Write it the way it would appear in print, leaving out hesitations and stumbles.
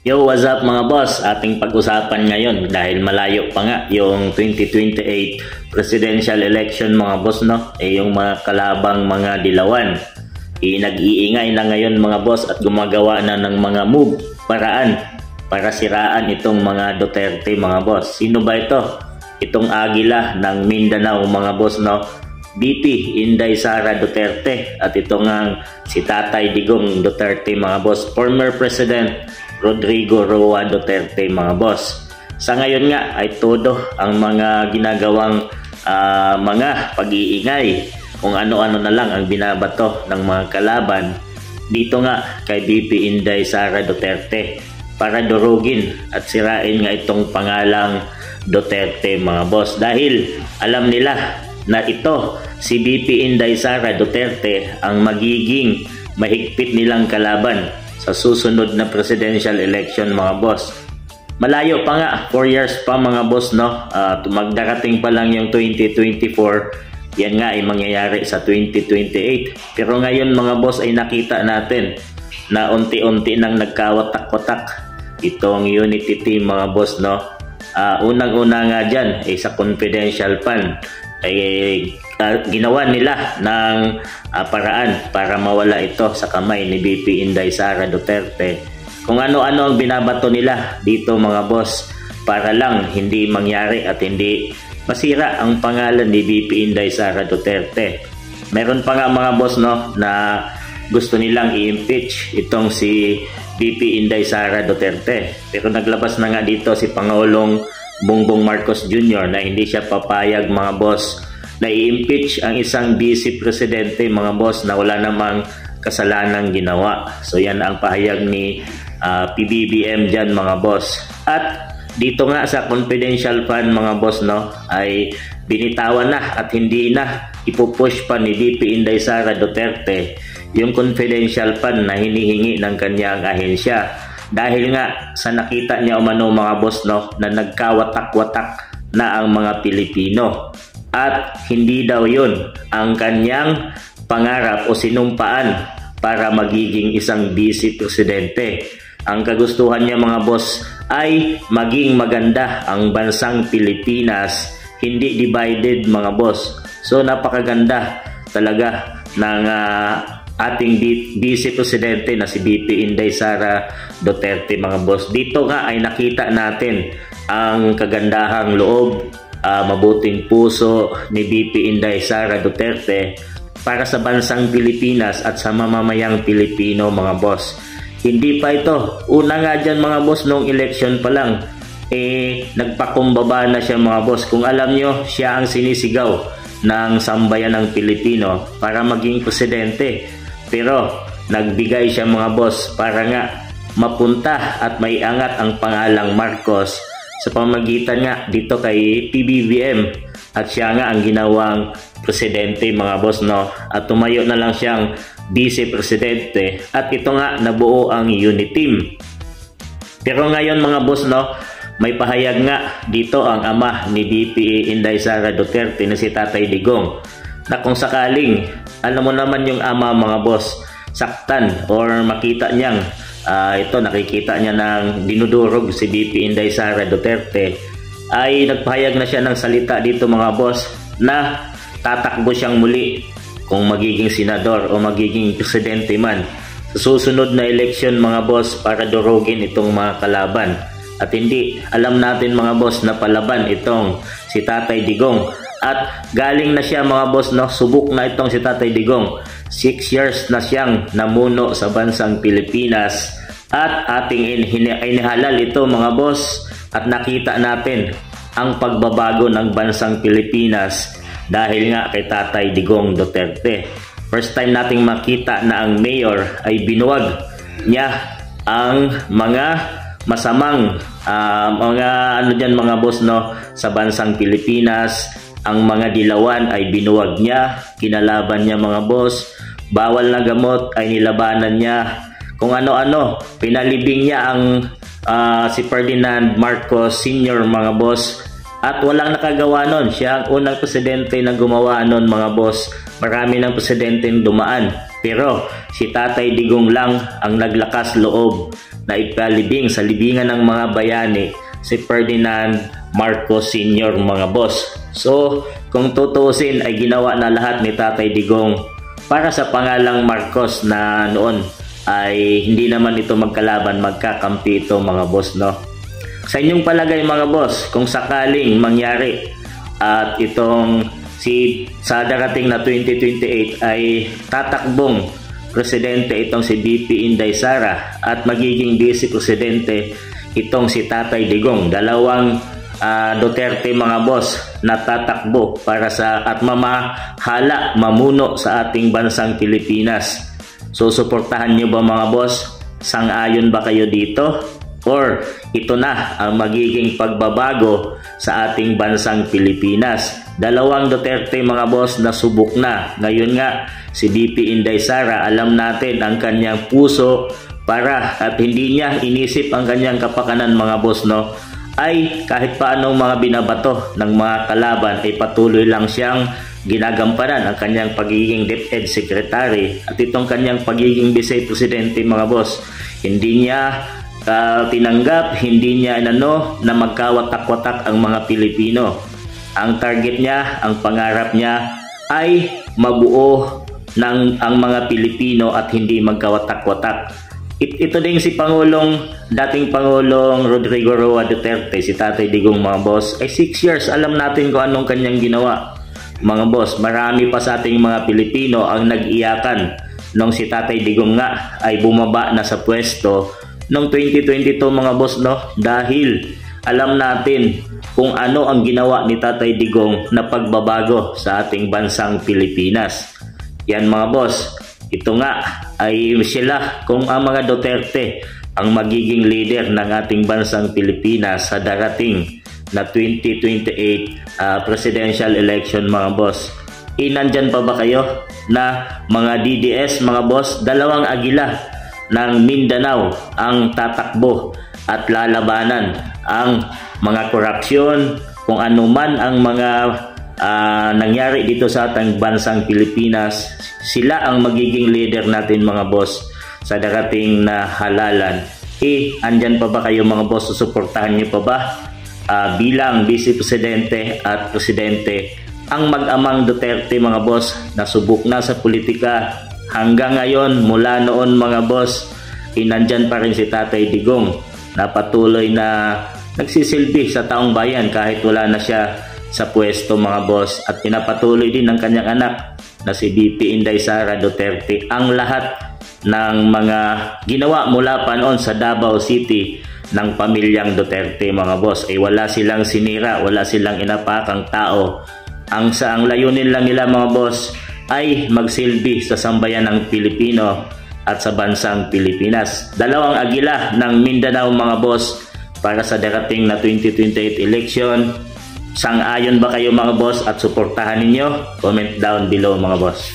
Yo, what's up mga boss? Ating pag-usapan ngayon dahil malayo pa nga yung 2028 presidential election mga boss, no? Yung mga kalabang mga dilawan. Nag-iingay na ngayon mga boss at gumagawa na ng mga move, paraan para siraan itong mga Duterte mga boss. Sino ba ito? Itong agila ng Mindanao mga boss, no? BP Inday Sara Duterte at ito nga si Tatay Digong Duterte mga boss, former President Rodrigo Roa Duterte mga boss. Sa ngayon nga ay todo ang mga ginagawang mga pag-iingay kung ano-ano na lang ang binabato ng mga kalaban dito nga kay BP Inday Sara Duterte para durugin at sirain nga itong pangalang Duterte mga boss, dahil alam nila na ito si BP Inday Sara Duterte ang magiging mahigpit nilang kalaban sa susunod na presidential election mga boss. Malayo pa nga, 4 years pa mga boss, no? Magdarating pa lang yung 2024, yan nga ay mangyayari sa 2028. Pero ngayon mga boss ay nakita natin na unti-unti nang nagkawatak-watak itong unity team mga boss, no? Unang-una nga dyan ay sa confidential fund ay ginawa nila ng paraan para mawala ito sa kamay ni BP Inday Sara Duterte. Kung ano-ano ang binabato nila dito mga boss para lang hindi mangyari at hindi masira ang pangalan ni BP Inday Sara Duterte. Meron pa nga mga boss, no, na gusto nilang i-impeach itong si BP Inday Sara Duterte. Pero naglabas na nga dito si Pangulong Bongbong Marcos Jr. na hindi siya papayag mga boss na i-impeach ang isang vice presidente mga boss na wala namang kasalanang ginawa. So yan ang pahayag ni PBBM dyan mga boss. At dito nga sa confidential fund mga boss, no, ay binitawan na at hindi na ipupush pa ni BP Inday Sara Duterte yung confidential fund na hinihingi ng kanyang ahensya, dahil nga sa nakita niya umano mga boss, no, na nagkawatak-watak na ang mga Pilipino at hindi daw yun ang kanyang pangarap o sinumpaan para magiging isang vice presidente. Ang kagustuhan niya mga boss ay maging maganda ang bansang Pilipinas, hindi divided mga boss. So napakaganda talaga ng ating vice presidente na si BP Inday Sara Duterte mga boss. Dito nga ay nakita natin ang kagandahang loob, mabuting puso ni BP Inday Sara Duterte para sa bansang Pilipinas at sa mamamayang Pilipino mga boss. Hindi pa ito, una nga dyan mga boss, nung election pa lang nagpakumbaba na siya mga boss. Kung alam nyo, siya ang sinisigaw ng sambayan ng Pilipino para maging presidente. Pero nagbigay siya mga boss para nga mapunta at maiangat ang pangalang Marcos sa pamagitan nga dito kay PBBM, at siya nga ang ginawang presidente mga boss, no, at tumayo na lang siyang vice presidente at ito nga nabuo ang unity team. Pero ngayon mga boss, no, may pahayag nga dito ang ama ni BP Inday Sara Duterte na si Tatay Digong na kung sakaling alam mo naman yung ama mga boss saktan or makita niyang ito nakikita niya ng dinudurog si BP Inday Sara Duterte, ay nagpahayag na siya ng salita dito mga boss na tatakbo siyang muli kung magiging senador o magiging presidente man sa susunod na election mga boss para durugin itong mga kalaban. At hindi alam natin mga boss na palaban itong si Tatay Digong, at galing na siya mga boss, no, subok na itong si Tatay Digong. 6 years na siyang namuno sa bansang Pilipinas at ating inihalal ito mga boss, at nakita natin ang pagbabago ng bansang Pilipinas dahil nga kay Tatay Digong Duterte. First time nating makita na ang mayor ay binuwag niya ang mga masamang mga ano dyan mga boss, no, sa bansang Pilipinas. Ang mga dilawan ay binuwag niya, kinalaban niya mga boss. Bawal na gamot ay nilabanan niya. Kung ano-ano, pinalibing niya ang si Ferdinand Marcos Sr. mga boss. At walang nakagawa nun. Siya ang unang presidente na gumawa nun mga boss. Marami ng presidente dumaan Pero si Tatay Digong lang ang naglakas loob na ipalibing sa libingan ng mga bayani si Ferdinand Marcos Sr. mga boss. So kung tutusin ay ginawa na lahat ni Tatay Digong para sa pangalang Marcos na noon ay hindi naman ito magkalaban, magkakampi ito mga boss, no? Sa inyong palagay mga boss, kung sakaling mangyari at itong sa darating na 2028 ay tatakbong presidente itong si VP Inday Sara at magiging vice presidente itong si Tatay Digong, dalawang Duterte mga boss na tatakbo para sa at mamahala, mamuno sa ating bansang Pilipinas. So suportahan nyo ba mga boss? Sang-ayon ba kayo dito? Or ito na ang magiging pagbabago sa ating bansang Pilipinas? Dalawang Duterte mga boss na subok na. Ngayon nga si VP Inday Sara, alam natin ang kanyang puso para at hindi niya inisip ang kanyang kapakanan mga boss, no? Ay kahit paanong mga binabato ng mga kalaban ay patuloy lang siyang ginagampanan ang kanyang pagiging DepEd Secretary at itong kanyang pagiging Vice Presidente mga boss. Hindi niya tinanggap, hindi niya na magkawatak-watak ang mga Pilipino. Ang target niya, ang pangarap niya ay mabuo ng ang mga Pilipino at hindi magkawatak-watak. Ito din si dating Pangulong Rodrigo Roa Duterte, si Tatay Digong mga boss, ay 6 years. Alam natin kung anong kanyang ginawa mga boss. Marami pa sa ating mga Pilipino ang nag-iyakan nung si Tatay Digong nga ay bumaba na sa pwesto noong 2022 mga boss, no? Dahil alam natin kung ano ang ginawa ni Tatay Digong na pagbabago sa ating bansang Pilipinas. Yan mga boss. Ito nga ay sila kung ang mga Duterte ang magiging leader ng ating bansang Pilipinas sa darating na 2028 presidential election mga boss. Nandyan pa ba kayo na mga DDS mga boss? Dalawang agila ng Mindanao ang tatakbo at lalabanan ang mga korupsyon, kung ano man ang mga nangyari dito sa ating bansang Pilipinas. Sila ang magiging leader natin mga boss sa darating na halalan. Andyan pa ba kayo mga boss? Susuportahan niyo pa ba bilang Vice Presidente at Presidente ang mag-amang Duterte mga boss na subok na sa politika hanggang ngayon? Mula noon mga boss, nandyan pa rin si Tatay Digong na patuloy na nagsisilbi sa taong bayan kahit wala na siya sa pwesto mga boss, at pinapatuloy din ng kanyang anak na si VP Inday Sara Duterte ang lahat ng mga ginawa mula pa noon sa Davao City ng pamilyang Duterte mga boss ay wala silang sinira, wala silang inapakang tao. Ang layunin lang nila mga boss ay magsilbi sa sambayan ng Pilipino at sa bansang Pilipinas. Dalawang agila ng Mindanao mga boss para sa darating na 2028 election. Sang-ayon ba kayo mga boss at suportahan ninyo? Comment down below mga boss.